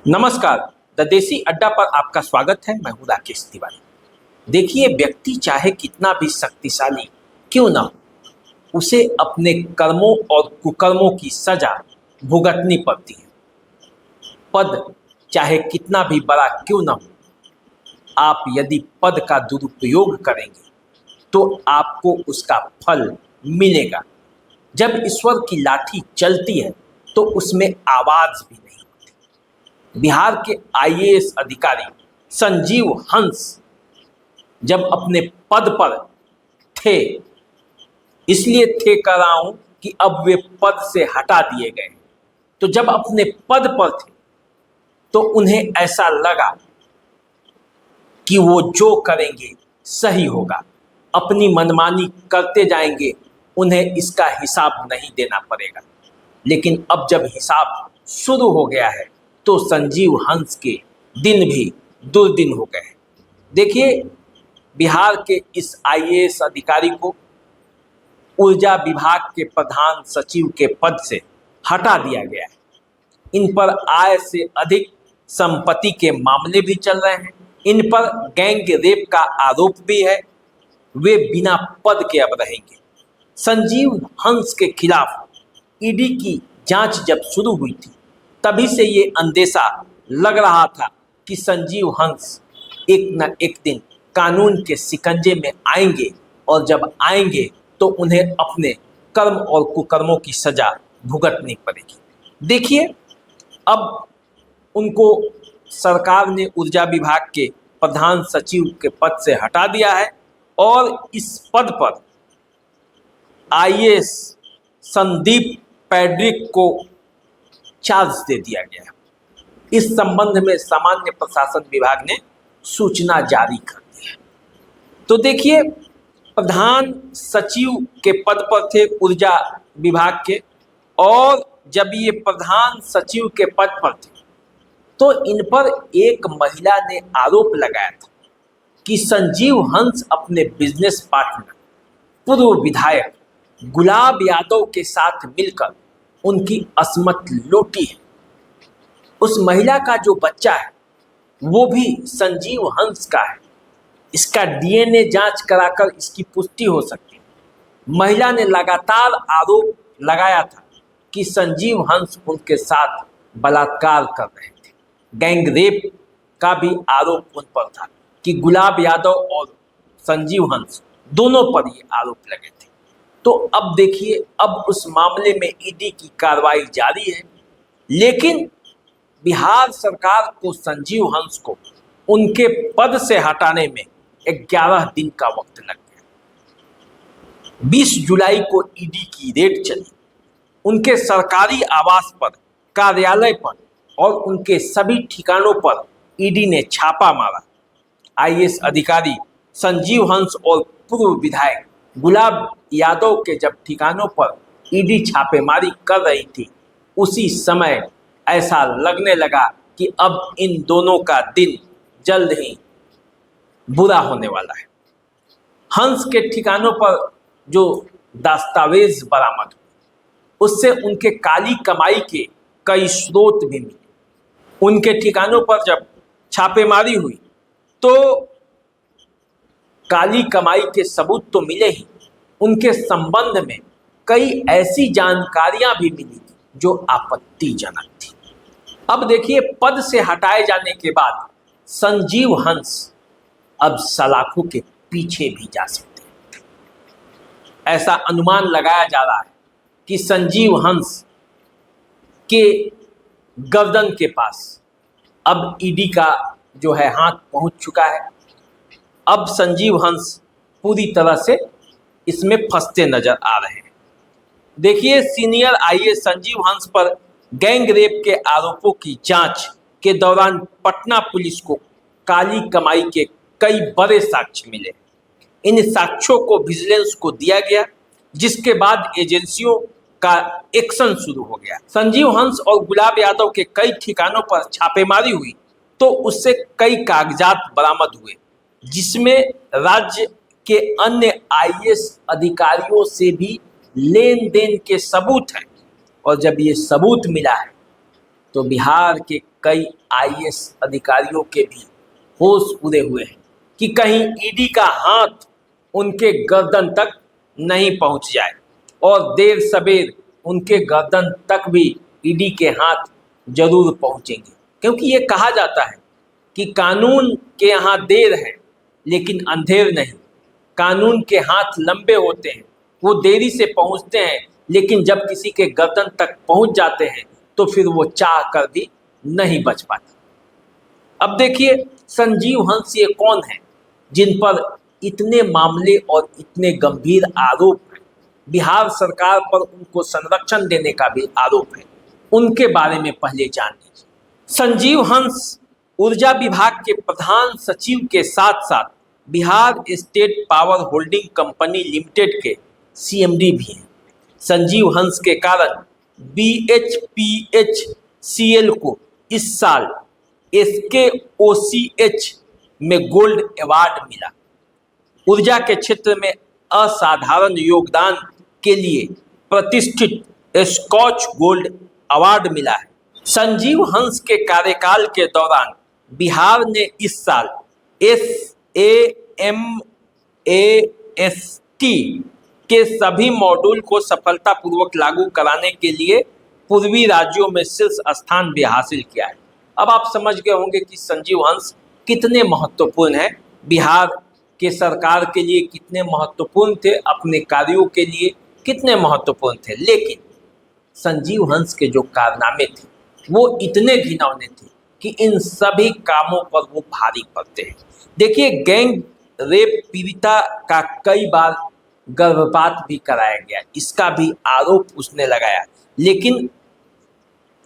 नमस्कार। द देसी अड्डा पर आपका स्वागत है। मैं हूं राकेश तिवारी। देखिए, व्यक्ति चाहे कितना भी शक्तिशाली क्यों ना हो, उसे अपने कर्मों और कुकर्मों की सजा भुगतनी पड़ती है। पद चाहे कितना भी बड़ा क्यों ना हो, आप यदि पद का दुरुपयोग करेंगे तो आपको उसका फल मिलेगा। जब ईश्वर की लाठी चलती है तो उसमें आवाज भी नहीं होती। बिहार के आईएएस अधिकारी संजीव हंस जब अपने पद पर थे, इसलिए थे कह रहा हूं कि अब वे पद से हटा दिए गए। तो जब अपने पद पर थे तो उन्हें ऐसा लगा कि वो जो करेंगे सही होगा, अपनी मनमानी करते जाएंगे, उन्हें इसका हिसाब नहीं देना पड़ेगा। लेकिन अब जब हिसाब शुरू हो गया है तो संजीव हंस के दिन भी दुर्दिन हो गए हैं। देखिए, बिहार के इस आईएएस अधिकारी को ऊर्जा विभाग के प्रधान सचिव के पद से हटा दिया गया है। इन पर आय से अधिक संपत्ति के मामले भी चल रहे हैं। इन पर गैंग रेप का आरोप भी है। वे बिना पद के अब रहेंगे। संजीव हंस के खिलाफ ईडी की जांच जब शुरू हुई थी, तभी से ये अंदेशा लग रहा था कि संजीव हंस एक न एक दिन कानून के शिकंजे में आएंगे, और जब आएंगे तो उन्हें अपने कर्म और कुकर्मों की सजा भुगतनी पड़ेगी। देखिए, अब उनको सरकार ने ऊर्जा विभाग के प्रधान सचिव के पद से हटा दिया है और इस पद पर आईएएस संदीप पैड्रिक को चार्ज दे दिया गया है। इस संबंध में सामान्य प्रशासन विभाग ने सूचना जारी कर दी है। तो देखिए, प्रधान सचिव के पद पर थे ऊर्जा विभाग के, और जब ये प्रधान सचिव के पद पर थे तो इन पर एक महिला ने आरोप लगाया था कि संजीव हंस अपने बिजनेस पार्टनर पूर्व विधायक गुलाब यादव के साथ मिलकर उनकी असमत लूटी है। उस महिला का जो बच्चा है वो भी संजीव हंस का है। इसका डीएनए जांच कराकर इसकी पुष्टि हो सकती है। महिला ने लगातार आरोप लगाया था कि संजीव हंस उनके साथ बलात्कार कर रहे थे। गैंग रेप का भी आरोप उन पर था कि गुलाब यादव और संजीव हंस दोनों पर ये आरोप लगे थे। तो अब देखिए, अब उस मामले में ईडी की कार्रवाई जारी है, लेकिन बिहार सरकार को संजीव हंस को उनके पद से हटाने में 11 दिन का वक्त लग गया। 20 जुलाई को ईडी की रेड चली। उनके सरकारी आवास पर, कार्यालय पर और उनके सभी ठिकानों पर ईडी ने छापा मारा। आईएएस अधिकारी संजीव हंस और पूर्व विधायक गुलाब यादव के जब ठिकानों पर ईडी छापेमारी कर रही थी, उसी समय ऐसा लगने लगा कि अब इन दोनों का दिन जल्द ही बुरा होने वाला है। हंस के ठिकानों पर जो दस्तावेज बरामद हुए, उससे उनके काली कमाई के कई स्रोत भी मिले। उनके ठिकानों पर जब छापेमारी हुई तो काली कमाई के सबूत तो मिले ही, उनके संबंध में कई ऐसी जानकारियां भी मिली जो आपत्तिजनक थी। अब देखिए, पद से हटाए जाने के बाद संजीव हंस अब सलाखों के पीछे भी जा सकते हैं। ऐसा अनुमान लगाया जा रहा है कि संजीव हंस के गर्दन के पास अब ईडी का जो है हाथ पहुंच चुका है। अब संजीव हंस पूरी तरह से इसमें फंसते नजर आ रहे हैं। देखिए, सीनियर आईएएस संजीव हंस पर गैंग रेप के आरोपों की जांच के दौरान पटना पुलिस को काली कमाई के कई बड़े साक्ष्य मिले। इन साक्ष्यों को विजिलेंस को दिया गया, जिसके बाद एजेंसियों का एक्शन शुरू हो गया। संजीव हंस और गुलाब यादव के कई ठिकानों पर छापेमारी हुई तो उससे कई कागजात बरामद हुए, जिसमें राज्य के अन्य आईएएस अधिकारियों से भी लेन देन के सबूत हैं। और जब ये सबूत मिला है तो बिहार के कई आईएएस अधिकारियों के भी होश उड़े हुए हैं कि कहीं ईडी का हाथ उनके गर्दन तक नहीं पहुंच जाए, और देर सवेर उनके गर्दन तक भी ईडी के हाथ जरूर पहुंचेंगे। क्योंकि ये कहा जाता है कि कानून के यहाँ देर है लेकिन अंधेर नहीं। कानून के हाथ लंबे होते हैं, वो देरी से पहुंचते हैं, लेकिन जब किसी के गर्दन तक पहुंच जाते हैं तो फिर वो चाह कर भी नहीं बच पाते। अब देखिए, संजीव हंस ये कौन है जिन पर इतने मामले और इतने गंभीर आरोप हैं। बिहार सरकार पर उनको संरक्षण देने का भी आरोप है। उनके बारे में पहले जान लीजिए। संजीव हंस ऊर्जा विभाग के प्रधान सचिव के साथ साथ Bihar state power holding company limited के सीएमडी भी हैं। संजीव हंस के कारण BHPHCL को इस साल SKOCH में गोल्ड अवार्ड मिला। ऊर्जा के क्षेत्र में असाधारण योगदान के लिए प्रतिष्ठित स्कॉच गोल्ड अवार्ड मिला है। संजीव हंस के कार्यकाल के दौरान बिहार ने इस साल SAMAST के सभी मॉड्यूल को सफलतापूर्वक लागू कराने के लिए पूर्वी राज्यों में शीर्ष स्थान भी हासिल किया है। अब आप समझ गए होंगे कि संजीव हंस कितने महत्वपूर्ण हैं, बिहार के सरकार के लिए कितने महत्वपूर्ण थे, अपने कार्यों के लिए कितने महत्वपूर्ण थे। लेकिन संजीव हंस के जो कारनामे थे वो इतने घिनौने थे कि इन सभी कामों पर वो भारी पड़ते हैं। देखिए, गैंग रेप पीड़िता का कई बार गर्भपात भी कराया गया, इसका भी आरोप उसने लगाया, लेकिन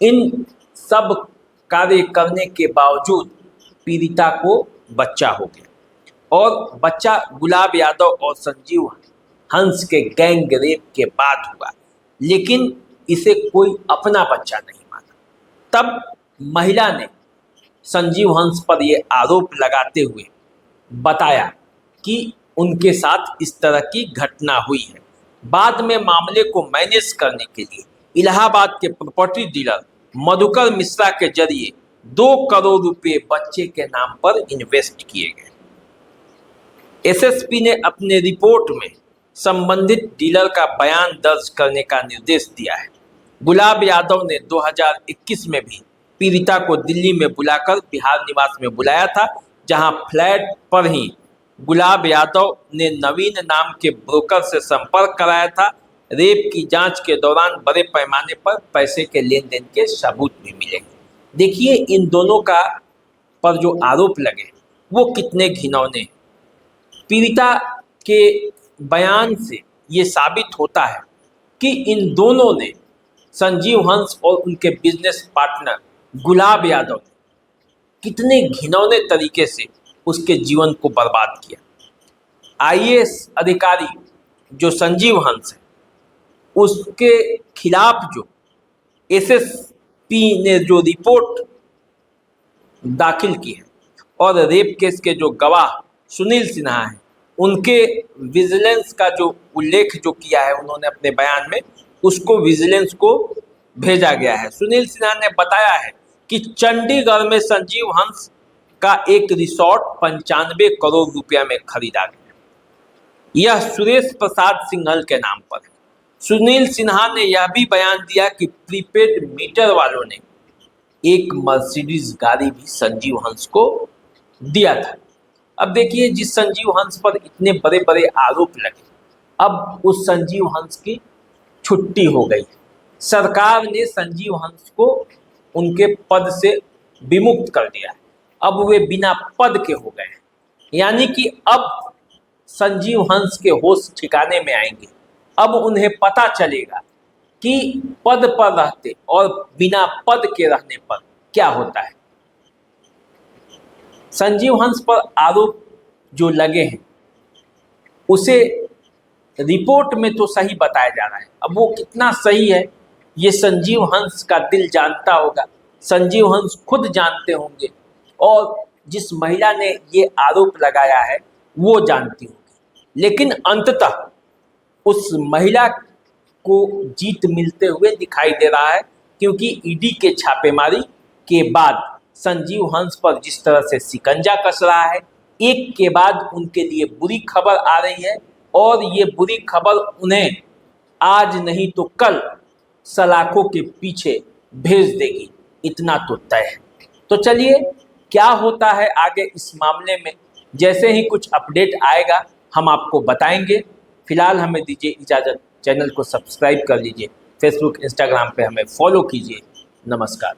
इन सब कार्य करने के बावजूद पीड़िता को बच्चा हो गया, और बच्चा गुलाब यादव और संजीव हंस के गैंग रेप के बाद हुआ, लेकिन इसे कोई अपना बच्चा नहीं माना। तब महिला ने संजीव हंस पर ये आरोप लगाते हुए बताया कि उनके साथ इस तरह की घटना हुई है। बाद में मामले को मैनेज करने के लिए इलाहाबाद के प्रॉपर्टी डीलर मधुकर मिश्रा के जरिए 2 करोड़ रुपए बच्चे के नाम पर इन्वेस्ट किए गए। एसएसपी ने अपने रिपोर्ट में संबंधित डीलर का बयान दर्ज करने का निर्देश दिया है। गुलाब यादव ने 2021 में भी पीड़िता को दिल्ली में बुलाकर बिहार निवास में बुलाया था, जहां फ्लैट पर ही गुलाब यादव ने नवीन नाम के ब्रोकर से संपर्क कराया था। रेप की जांच के दौरान बड़े पैमाने पर पैसे के लेन देन के सबूत भी मिले। देखिए, इन दोनों का पर जो आरोप लगे वो कितने घिनौने हैं। पीड़िता के बयान से ये साबित होता है कि इन दोनों ने, संजीव हंस और उनके बिजनेस पार्टनर गुलाब यादव ने, कितने घिनौने तरीके से उसके जीवन को बर्बाद किया। आईएएस अधिकारी जो संजीव हंस है, उसके खिलाफ जो एसएसपी ने जो रिपोर्ट दाखिल की है और रेप केस के जो गवाह सुनील सिन्हा हैं, उनके विजिलेंस का जो उल्लेख जो किया है उन्होंने अपने बयान में, उसको विजिलेंस को भेजा गया है। सुनील सिन्हा ने बताया है कि चंडीगढ़ में संजीव हंस का एक रिसोर्ट 95 करोड़ रुपया में खरीदा गया। यह सुरेश प्रसाद सिंघल के नाम पर है। सुनील सिन्हा ने यह भी बयान दिया कि प्रीपेड मीटर वालों ने एक मर्सिडीज गाड़ी भी संजीव हंस को दिया था। अब देखिए, जिस संजीव हंस पर इतने बड़े बड़े आरोप लगे, अब उस संजीव हंस की छुट्टी हो गई। सरकार ने संजीव हंस को उनके पद से विमुक्त कर दिया है। अब वे बिना पद के हो गए हैं, यानी कि अब संजीव हंस के होश ठिकाने में आएंगे। अब उन्हें पता चलेगा कि पद पर रहते और बिना पद के रहने पर क्या होता है। संजीव हंस पर आरोप जो लगे हैं उसे रिपोर्ट में तो सही बताया जा रहा है। अब वो कितना सही है ये संजीव हंस का दिल जानता होगा, संजीव हंस खुद जानते होंगे, और जिस महिला ने ये आरोप लगाया है वो जानती होगी। लेकिन अंततः उस महिला को जीत मिलते हुए दिखाई दे रहा है, क्योंकि ईडी के छापेमारी के बाद संजीव हंस पर जिस तरह से शिकंजा कस रहा है, एक के बाद उनके लिए बुरी खबर आ रही है और ये बुरी खबर उन्हें आज नहीं तो कल सलाखों के पीछे भेज देगी, इतना तो तय है। तो चलिए क्या होता है आगे इस मामले में, जैसे ही कुछ अपडेट आएगा हम आपको बताएंगे। फिलहाल हमें दीजिए इजाज़त, चैनल को सब्सक्राइब कर लीजिए, फेसबुक इंस्टाग्राम पे हमें फॉलो कीजिए। नमस्कार।